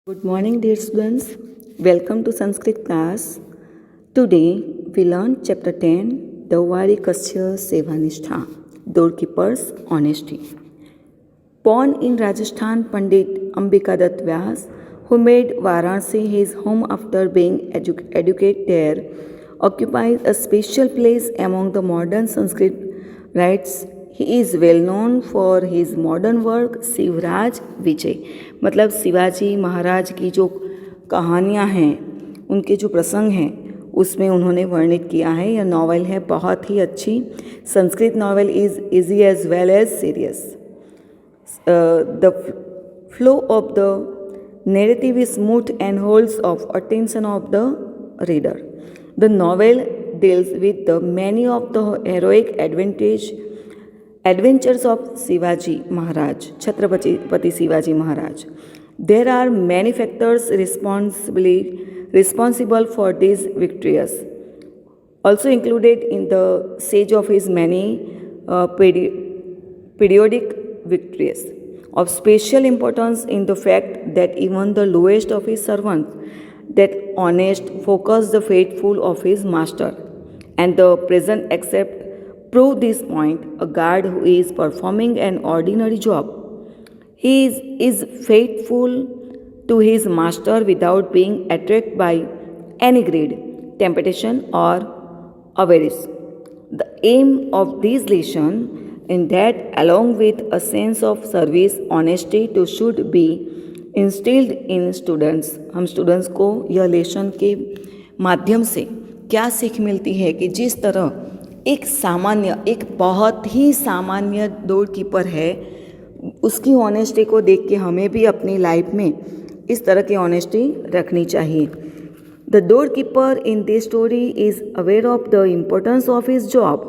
Good morning, dear students. Welcome to Sanskrit class. Today we learn chapter 10, Dauwari Kasya Sevanistha, Doorkeeper's Honesty. Born in Rajasthan, Pandit Ambikadat Vyas, who made Varanasi his home after being educated there, occupies a special place among the modern Sanskrit writers. He is well known for his modern work Shivraj Vijay. मतलब शिवाजी महाराज की जो कहानियाँ हैं, उनके जो प्रसंग हैं, उसमें उन्होंने वर्णित किया है। यह नॉवेल है बहुत ही अच्छी। Sanskrit novel is easy as well as serious. The flow of the narrative is smooth and holds of attention of the reader. The novel deals with the many of the heroic adventures of Shivaji Maharaj, Chhatrapati Shivaji Maharaj. There are many factors responsible for these victories. Also included in the sage of his many periodic victories. Of special importance in the fact that even the lowest of his servants, that honest, focused, the faithful of his master, and the present except prove this point. A guard who is performing an ordinary job, he is faithful to his master without being attracted by any greed, temptation, or avarice. The aim of this lesson in that, along with a sense of service, honesty to should be instilled in students. हम students को यह lesson के माध्यम से क्या सीख मिलती है कि जिस तरह एक बहुत ही सामान्य डोर कीपर है, उसकी ऑनेस्टी को देख के हमें भी अपनी लाइफ में इस तरह की ऑनेस्टी रखनी चाहिए। The door keeper in this story is aware of the importance of his job.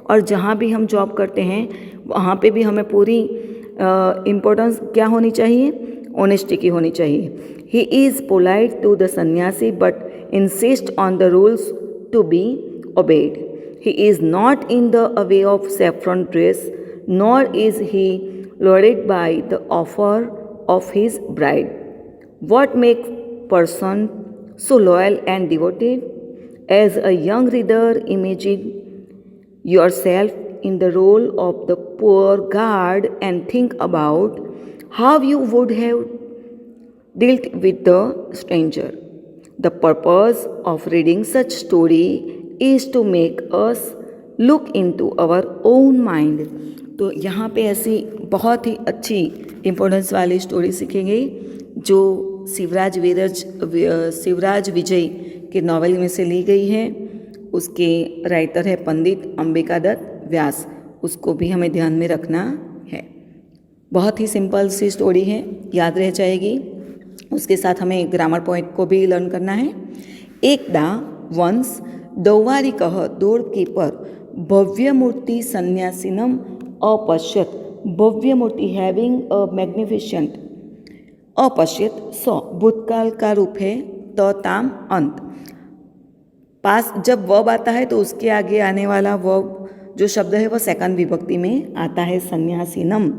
और जहाँ भी हम जॉब करते हैं, वहाँ पे भी हमें पूरी इम्पोर्टेंस क्या होनी चाहिए? ऑनेस्टी की होनी चाहिए। He is polite to the sannyasi but insist on the rules to be obeyed. He is not in the way of saffron dress, nor is he lured by the offer of his bride. What makes person so loyal and devoted? As a young reader, imagine yourself in the role of the poor guard and think about how you would have dealt with the stranger. The purpose of reading such story is to make us look into our own mind. तो यहाँ पे ऐसी बहुत ही अच्छी importance वाली story सीखेंगे जो शिवराज विजय के नॉवेल में से ली गई है। उसके राइटर है पंडित अंबिकादत्त व्यास। उसको भी हमें ध्यान में रखना है। बहुत ही सिंपल सी स्टोरी है, याद रह जाएगी। उसके साथ हमें ग्रामर पॉइंट को भी लर्न करना है। एकदा वंस दौवारिकः डोरकीपर भव्यमूर्ति सन्यासिनम अपश्यत। भव्यमूर्ति हैविंग अ मैग्निफिशेंट, अपश्यत सौ भूतकाल का रूप है, त ताम अंत। पास जब वर्ब आता है तो उसके आगे आने वाला वर्ब जो शब्द है वह सेकंड विभक्ति में आता है, सन्यासिनम।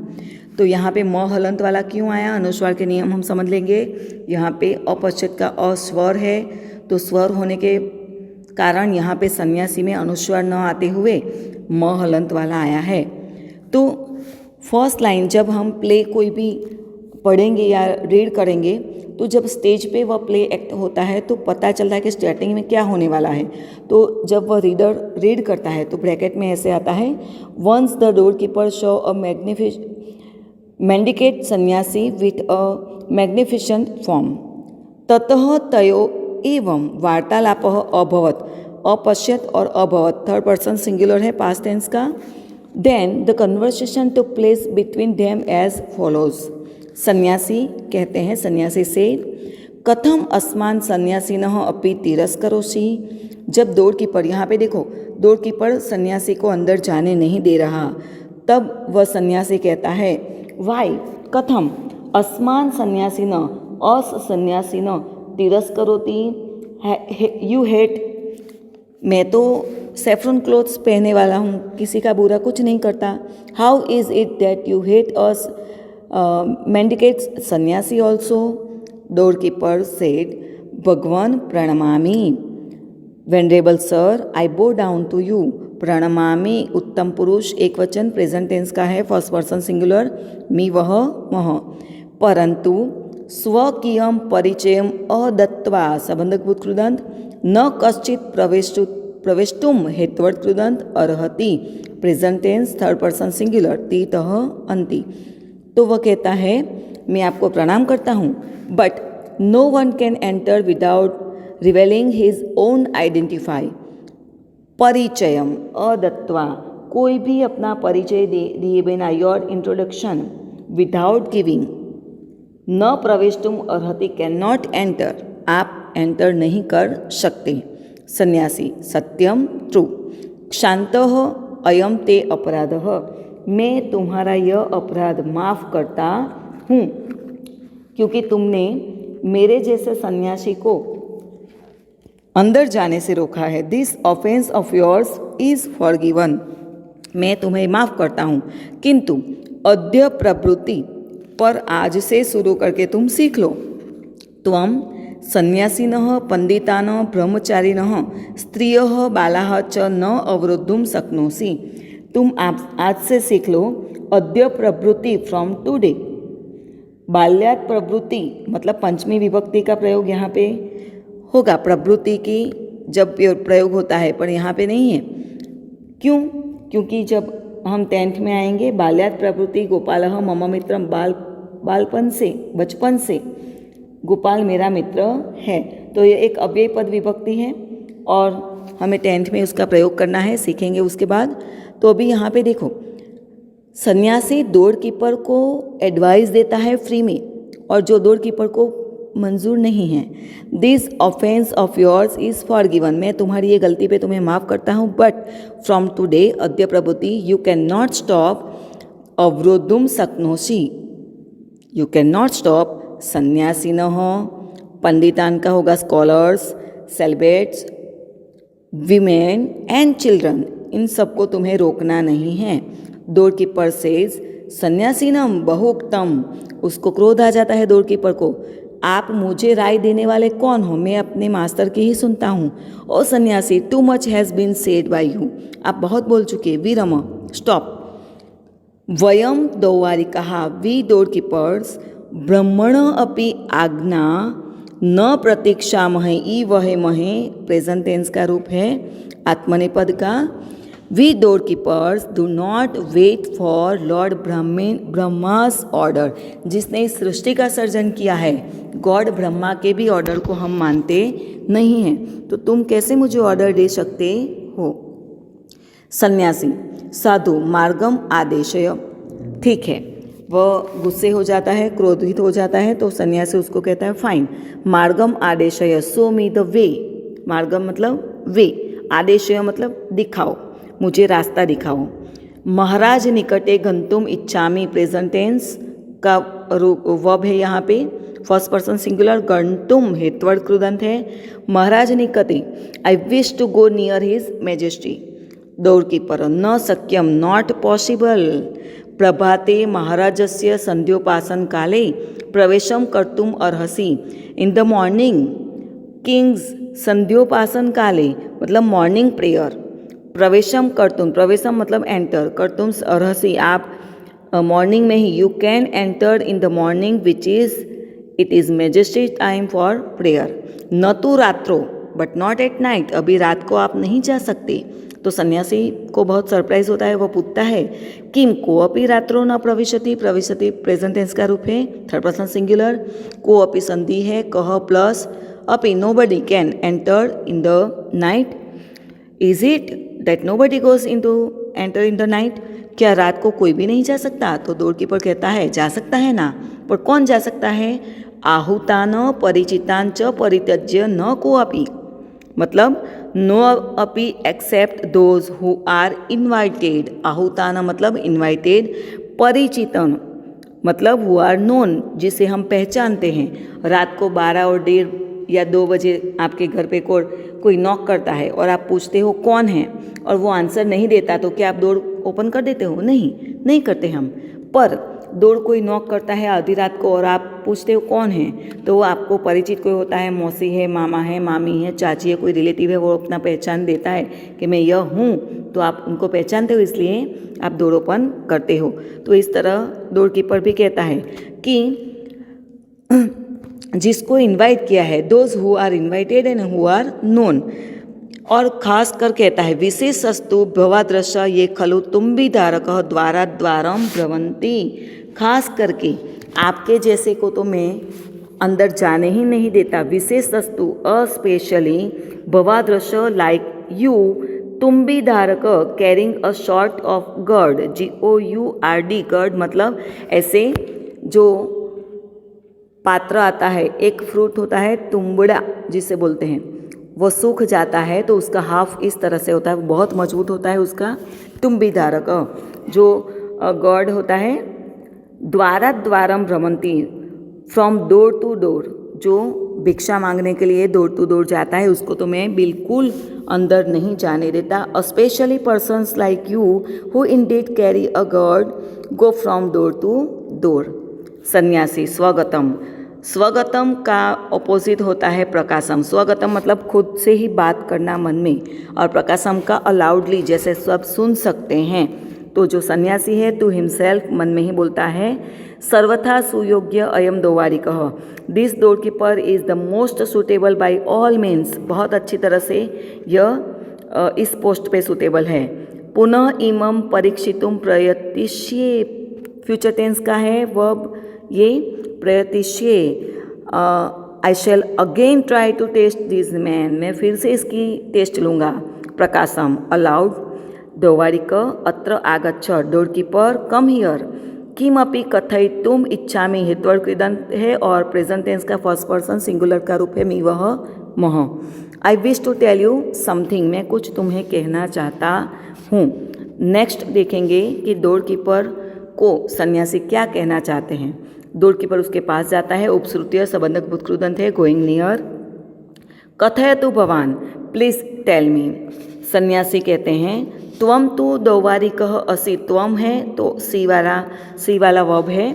तो यहाँ पे म हलंत वाला क्यों आया? अनुस्वार के नियम हम समझ लेंगे। यहाँ पे अपश्यत का अस्वर है, तो स्वर होने के कारण यहाँ पे सन्यासी में अनुस्वार न आते हुए म हलंत वाला आया है। तो फर्स्ट लाइन जब हम प्ले कोई भी पढ़ेंगे या रीड करेंगे, तो जब स्टेज पे वह प्ले एक्ट होता है तो पता चलता है कि स्टार्टिंग में क्या होने वाला है। तो जब वह रीडर रीड करता है तो ब्रैकेट में ऐसे आता है, once the doorkeeper show a mendicant sannyasi with a magnificent form, ततः तयो एवं वार्तालापः अभवत। अपश्यत और अभवत थर्ड पर्सन सिंगुलर है, पास्ट टेंस का। Then the conversation took place between them as follows. सन्यासी कहते हैं, सन्यासी से, कथम अस्मान सन्यासिनः अपि तिरस्करोषि। जब डोर कीपर, यहाँ पे देखो डोर कीपर सन्यासी को अंदर जाने नहीं दे रहा, तब वह सन्यासी कहता है, वाई कथम अस्मान सन्यासिन अस सन्यासिन तिरस्करोति। यू हेट, मैं तो सेफ्रॉन क्लोथ्स पहने वाला हूँ, किसी का बुरा कुछ नहीं करता। How is it that you hate us mendicants sanyasi also. Doorkeeper said, Bhagwan pranamami. Venerable sir, I bow down to you. प्रणमामि उत्तम पुरुष एक वचन प्रेजेंट टेंस का है, फर्स्ट पर्सन सिंगुलर, मी वह वह। परंतु स्वकीयम परिचयम अदत्वा सबंधक भूत कृदंत न कश्चित प्रवेष्टुम हेतवर्थ कृदंत अर्हति, present tense third person singular, तीतः अंति। तो वह कहता है मैं आपको प्रणाम करता हूँ, but no one can enter without revealing his own identify. परिचयम अदत्वा, कोई भी अपना परिचय दिए बिना, योर इंट्रोडक्शन विदाउट गिविंग, न प्रवेष्टुम अर्हति कैन नॉट एंटर, आप एंटर नहीं कर सकते। सन्यासी सत्यम ट्रू, क्षांतः अयम ते अपराधः, मैं तुम्हारा यह अपराध माफ करता हूँ क्योंकि तुमने मेरे जैसे सन्यासी को अंदर जाने से रोका है। This offence of yours is forgiven, मैं तुम्हें माफ़ करता हूँ, किंतु अद्य प्रवृत्ति, पर आज से शुरू करके तुम सीख लो। त्वं सन्यासिनः पंडितान् ब्रह्मचारिणः स्त्रियः बालाः च न अवरोद्धुं शक्नोसि, तुम आज से सीख लो। अद्य प्रवृत्ति फ्रॉम टुडे, बाल्यात प्रवृत्ति मतलब पंचमी विभक्ति का प्रयोग यहाँ पे होगा, प्रवृत्ति की जब प्रयोग होता है, पर यहाँ पे नहीं है। क्यों? क्योंकि जब हम 10th में आएंगे, बाल्यात प्रवृत्ति गोपालः मम मित्रम, बालपन से, बचपन से गोपाल मेरा मित्र है, तो ये एक अव्यय पद विभक्ति है और हमें 10th में उसका प्रयोग करना है, सीखेंगे उसके बाद। तो अभी यहाँ पे देखो, सन्यासी डोरकीपर को एडवाइस देता है फ्री में, और जो डोरकीपर को मंजूर नहीं है। This offence of yours is forgiven, मैं तुम्हारी ये गलती पे तुम्हें माफ़ करता हूँ, बट फ्रॉम टुडे अद्य प्रभुति यू कैन नॉट स्टॉप अवरोधुम शक्नोसि, यू कैन नॉट स्टॉप सन्यासिनः, पंडितान का होगा scholars, celebrities, women and children, इन सबको तुम्हें रोकना नहीं है। डोरकीपर सेज सन्यासीनम बहुक्तम, उसको क्रोध आ जाता है डोरकीपर को, आप मुझे राय देने वाले कौन हो, मैं अपने मास्टर की ही सुनता हूँ। ओ सन्यासी, too much has been said by you, आप बहुत बोल चुके, विरम, स्टॉप। वयम दौवारिकाः, वी डोरकीपर्स, ब्रह्मण अपि आज्ञा न प्रतीक्षामहे इवहेमहे, प्रेजेंट टेंस का रूप है आत्मनेपद का। We doorkeepers do not wait for lord Brahma's order, जिसने इस सृष्टि का सर्जन किया है, गॉड ब्रह्मा के भी ऑर्डर को हम मानते नहीं हैं, तो तुम कैसे मुझे ऑर्डर दे सकते हो। सन्यासी साधु मार्गम आदेशय, ठीक है, वह गुस्से हो जाता है, क्रोधित हो जाता है, तो सन्यासी उसको कहता है फाइन, मार्गम आदेशय, शो मी द वे, मार्गम मतलब वे, आदेशय मतलब दिखाओ, मुझे रास्ता दिखाओ। महाराज निकटे गंतुम इच्छामि, प्रेजेंट टेंस का रूप वर्ब है यहाँ पे, फर्स्ट पर्सन सिंगुलर, गंतुम हेतवर्ड कृदंत है। महाराज निकटे, I wish to go near his majesty. Doorkeeper न शक्यम, नॉट पॉसिबल। प्रभाते महाराजस्य संध्योपासन काले प्रवेशम कर्तुम अर्हसि, इन द मॉर्निंग किंग्स संध्योपासन काले मतलब मॉर्निंग प्रेयर, प्रवेशम कर्तुम, प्रवेशम मतलब एंटर, कर्तुम अर्हसि, आप मॉर्निंग में ही, you can enter in the morning which is, it is majesty time for prayer. न तो रात्रो, बट नॉट एट नाइट, अभी रात को आप नहीं जा सकते। तो सन्यासी को बहुत सरप्राइज होता है, वह पूछता है किम को अपि रात्रो न प्रविशति, प्रविशति प्रेजेंट टेंस का रूप है थर्ड पर्सन सिंगुलर, को अपि संधि है, कह प्लस अपि, nobody can enter in the night, is it that nobody goes in to enter in the night, क्या रात को कोई भी नहीं जा सकता। तो डोरकीपर कहता है जा सकता है ना, पर कौन जा सकता है। आहुतान परिचितान च परित्यज्य न को अपि, मतलब नो अपि except those who are invited, आहुतान मतलब इन्वाइटेड, परिचितन मतलब हु आर नोन, जिसे हम पहचानते हैं। रात को 12 और 1:30 या 2 बजे आपके घर पे कोई नॉक करता है और आप पूछते हो कौन है, और वो आंसर नहीं देता, तो क्या आप डोर ओपन कर देते हो? नहीं करते हम। पर डोर कोई नॉक करता है आधी रात को और आप पूछते हो कौन है, तो वो आपको परिचित कोई होता है, मौसी है, मामा है, मामी है, चाची है, कोई रिलेटिव है, वो अपना पहचान देता है कि मैं यह हूँ, तो आप उनको पहचानते हो, इसलिए आप डोर ओपन करते हो। तो इस तरह डोर कीपर भी कहता है कि जिसको इनवाइट किया है, those who are invited and who are known, और खास कर कहता है विशेषस्तु भवादृश्य ये खलु तुम्बी धारक द्वारा द्वारम भ्रवंती, खास करके आपके जैसे को तो मैं अंदर जाने ही नहीं देता। विशेषस्तु स्पेशली भवादृश्य लाइक यू तुम्बी धारक carrying a sort of gourd, GOURD, gourd मतलब ऐसे जो पात्र आता है, एक फ्रूट होता है तुम्बड़ा जिसे बोलते हैं, वो सूख जाता है तो उसका हाफ इस तरह से होता है, बहुत मजबूत होता है उसका तुम्बी धारक। जो गॉड होता है द्वारा द्वारम भ्रमंती, फ्रॉम डोर टू डोर, जो भिक्षा मांगने के लिए डोर टू डोर जाता है उसको तो मैं बिल्कुल अंदर नहीं जाने देता। Specially persons like you who indeed carry a god go from door to door. सन्यासी स्वगतम, स्वगतम का ऑपोजिट होता है प्रकाशम। स्वगतम मतलब खुद से ही बात करना मन में, और प्रकाशम का अलाउडली, जैसे सब सुन सकते हैं। तो जो सन्यासी है टू हिमसेल्फ मन में ही बोलता है। सर्वथा सुयोग्य अयम द्वारिकः, this door keeper is the most suitable by all means, बहुत अच्छी तरह से यह इस पोस्ट पे सुटेबल है। पुनः इमम परीक्षितुम प्रयतिष्ये, फ्यूचर टेंस का है वर्ब ये प्रयतिष्ये, I shall again try to test this man, मैं फिर से इसकी टेस्ट लूँगा। प्रकाशम अलाउड, द्वारिक अत्र आगच्छ, डोर कीपर कम हियर, किमपि कथयितुम इच्छामि, हेतुअर्थ कृदंत है और प्रेजेंट टेंस का फर्स्ट पर्सन सिंगुलर का रूप है मी वह मह। I wish to tell you something, मैं कुछ तुम्हें कहना चाहता हूँ। नेक्स्ट देखेंगे कि डोर कीपर को सन्यासी क्या कहना चाहते हैं। डोर कीपर उसके पास जाता है, उपश्रुतीय संबंधक भूतकृदंत है, गोइंग नियर। कथयतु भवान, प्लीज टेल मी, सन्यासी कहते हैं त्वम तु द्वारिकः असि, त्वम है तो सी वाला वर्ब है,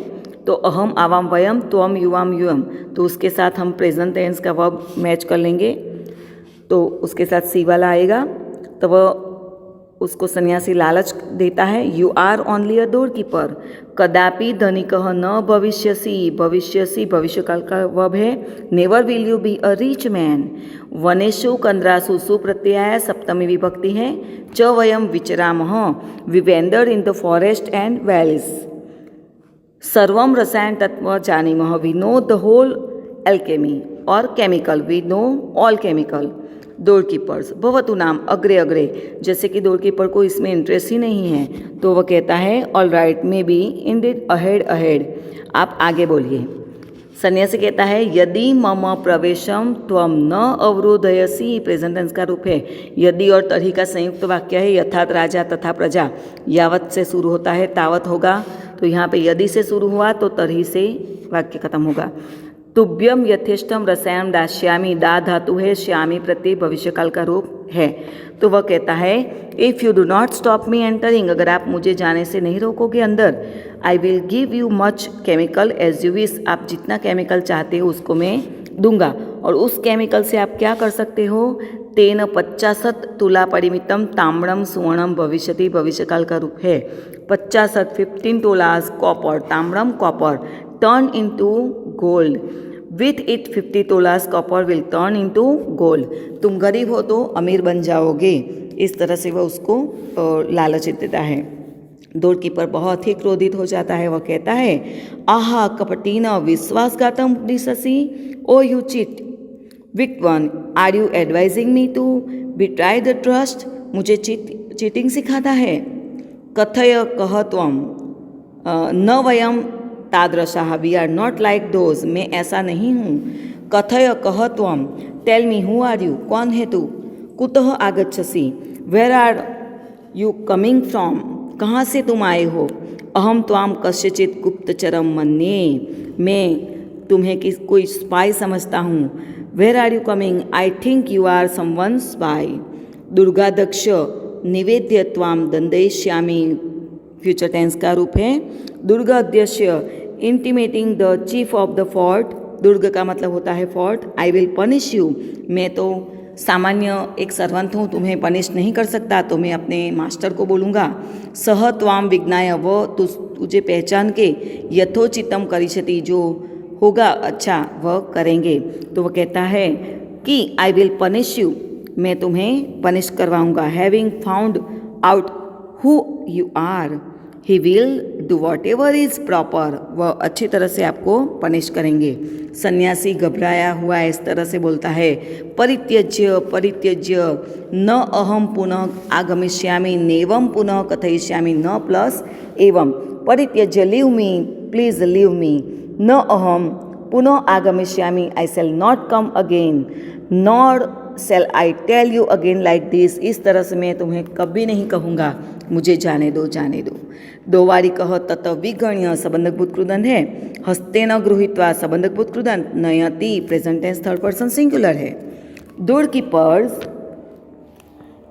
तो अहम आवाम वयम, त्वम युवाम युवम, तो उसके साथ हम प्रेजेंट टेंस का वर्ब मैच कर लेंगे, तो उसके साथ सी वाला आएगा। तो वह उसको सन्यासी लालच देता है। You are only a door keeper, कदापि धनिकः न भविष्यसि, भविष्यसि भविष्यकाल का वर्ब है। Never will you be a rich man. वनेषु कंद्रासु सुप्रत्यय सप्तमी विभक्ति है। च वयम विचरामः, we wander in the forest and valleys. सर्वम रसायन तत्व जानीमः, we know the whole alchemy और chemical, we know all chemical. Door keepers भवतु नाम अग्रे अग्रे, जैसे कि डोर कीपर को इसमें इंटरेस्ट ही नहीं है, तो वह कहता है all right may be indeed ahead ahead, आप आगे बोलिए। सन्यासी कहता है यदि मम प्रवेशम त्वम न अवरोधयसी, प्रेजेंट टेंस का रूप है। यदि और तर्हि का संयुक्त वाक्य है, यथात राजा तथा प्रजा, यावत से शुरू होता है तावत होगा, तो यहाँ पे यदि से शुरू हुआ तो तर्हि से वाक्य खत्म होगा। तुभ्यम यथेष्टम रसायन दास्यामी, दा धातु है, श्यामी प्रत्यय भविष्यकाल का रूप है। तो वह कहता है if you do not stop me entering, अगर आप मुझे जाने से नहीं रोकोगे अंदर, I will give you much chemical as you wish, आप जितना केमिकल चाहते हो उसको मैं दूंगा। और उस केमिकल से आप क्या कर सकते हो, तेन 50 तुला परिमितम ताम्रम सुवर्णम भविष्यति, भविष्यकाल का रूप है। 50 15 तोलास कॉपर, ताम्रम copper, turn into gold, with it 50 tolas copper will turn into gold, तुम गरीब हो तो अमीर बन जाओगे। इस तरह से वह उसको लालच देता है। डोर कीपर बहुत ही क्रोधित हो जाता है, वह कहता है आहा कपटीना विश्वासघातम दिशसी, O you cheat with one, are you advising me to betray the trust, मुझे चीटिंग सिखाता है। कथय कह त्वम न वयम तादृशाः, we are not like those, मैं ऐसा नहीं हूँ। कथय कह त्वम, tell me who are you, कौन है तू। कुतः आगच्छसि, where are you coming from, कहाँ से तुम आए हो। अहम त्वाम कस्यचित् गुप्तचरम मन्ये, मैं तुम्हें कोई स्पाई समझता हूँ। Where are you coming, I think you are someone spy. दुर्गादक्ष निवेद्य त्वाम दंडयिष्यामि, फ्यूचर टेंस का रूप है। दुर्गाध्यक्ष intimating the chief of the fort, दुर्ग का मतलब होता है fort, I will punish you, मैं तो सामान्य एक सर्वंट हूँ, तुम्हें पनिश नहीं कर सकता, तो मैं अपने मास्टर को बोलूँगा। सह त्वाम विज्ञाय, वह तुझे पहचान के यथोचितम करिष्यति, जो होगा अच्छा वह करेंगे। तो वह कहता है कि आई विल पनिश यू, मैं तुम्हें पनिश करवाऊँगा। Having found out who you are he will do whatever is proper, वह अच्छी तरह से आपको पनिश करेंगे। सन्यासी घबराया हुआ इस तरह से बोलता है, परित्यज्य परित्यज्य न अहम पुनः आगमिष्यामि नेवम पुनः कथयिष्यामि, न प्लस एवं, परित्यज्य leave me, please leave me, न अहम पुनः आगमिष्यामि, I shall not come again, nor shall I tell you again like this, इस तरह से मैं तुम्हें कभी नहीं कहूँगा मुझे जाने दो जाने दो। दोवारी कह तत विगण्य, संबंधक भूत कृदंत है। हस्ते न गृहीत्वा, संबंधक भूत कृदंत। नयति present tense third person singular है। Door keepers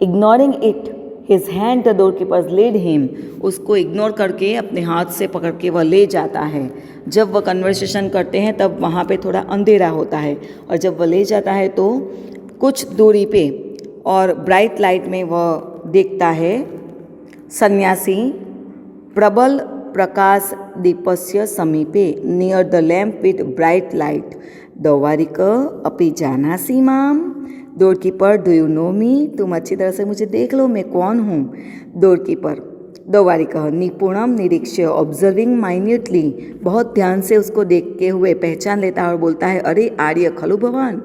ignoring it his hand the door keepers led him, उसको इग्नोर करके अपने हाथ से पकड़ के वह ले जाता है। जब वह कन्वर्सेशन करते हैं तब वहाँ पे थोड़ा अंधेरा होता है, और जब वह ले जाता है तो कुछ दूरी पे और ब्राइट लाइट में वह देखता है। सन्यासी प्रबल प्रकाश दीपस्य समीपे, near the lamp with bright light. दौवारिक अपि जानासि माम, door keeper do you know me, तुम अच्छी तरह से मुझे देख लो मैं कौन हूँ। डोर कीपर दौवारिक निपुणम निरीक्ष्य, ऑब्जर्विंग माइन्यूटली, बहुत ध्यान से उसको देखते हुए पहचान लेता है और बोलता है, अरे आर्य खलु भवान,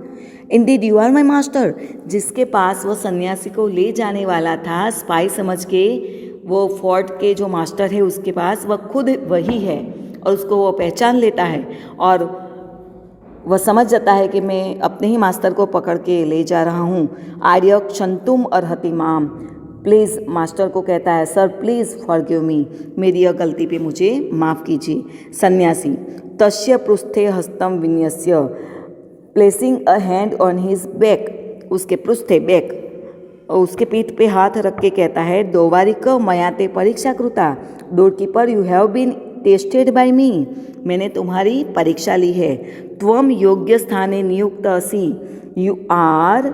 indeed you are my master. जिसके पास वो सन्यासी को ले जाने वाला था स्पाई समझ के, वो फोर्ट के जो मास्टर है उसके पास, वह खुद वही है, और उसको वो पहचान लेता है और वह समझ जाता है कि मैं अपने ही मास्टर को पकड़ के ले जा रहा हूँ। आर्य क्षंतुम अर्हति माम, प्लीज़, मास्टर को कहता है, सर प्लीज़ फॉरगिव मी, मेरी यह गलती पे मुझे माफ़ कीजिए। सन्यासी तस्य पृष्ठे हस्तम विन्यस्य, placing a hand on his back, उसके पृष्ठे बैक, और उसके पीठ पे हाथ रख के कहता है, दोवारिक मयाते परीक्षा कृता, door keeper you have been tested by me, मैंने तुम्हारी परीक्षा ली है। त्वम योग्य स्थाने नियुक्त असि, you are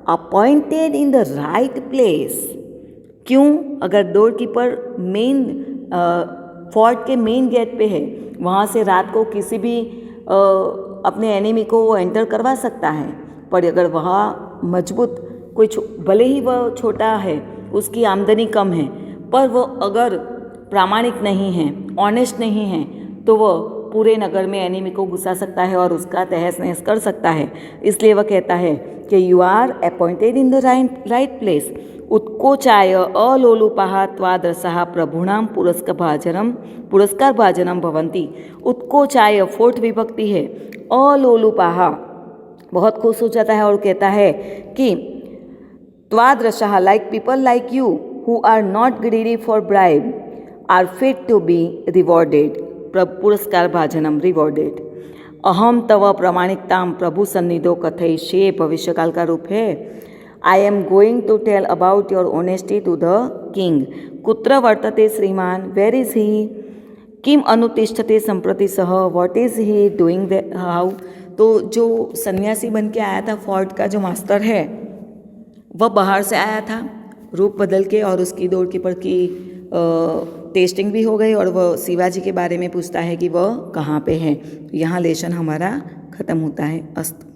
appointed in the right place. क्यों? अगर डोर कीपर मेन फोर्ट के मेन गेट पे है, वहाँ से रात को किसी भी अपने एनिमी को वो एंटर करवा सकता है, पर अगर वहाँ मजबूत कोई भले ही वह छोटा है, उसकी आमदनी कम है, पर वो अगर प्रामाणिक नहीं है, ऑनेस्ट नहीं है, तो वह पूरे नगर में एनिमी को घुसा सकता है और उसका तहस नहस कर सकता है। इसलिए वह कहता है कि you are appointed in the right place. उत्कोचाय अलोलुपाः त्वादृशः प्रभूणां पुरस्कार भाजनम भवन्ति। उत्कोचाय फोर्थ विभक्ति है, अलोलुपाः बहुत खुश हो जाता है और कहता है कि त्वादृशः like people like you who are not greedy for bribe are fit to be rewarded, पुरस्कार भाजनम रिवॉर्डेड। अहम तव प्रामाणिकताम प्रभु सन्निधो कथयिष्ये, भविष्यकाल का रूप है। I am going to tell about your honesty to the king. कुत्र वर्तते श्रीमान, वेर इज ही, किम अनुतिष्ठते संप्रति सह, what is he doing how. तो जो सन्यासी बन के आया था, फोर्ट का जो मास्टर है, वह बाहर से आया था रूप बदल के, और उसकी डोर कीपर की टेस्टिंग भी हो गई, और वह शिवाजी के बारे में पूछता है कि वह कहाँ पे है। यहाँ लेसन हमारा ख़त्म होता है। अस्तु।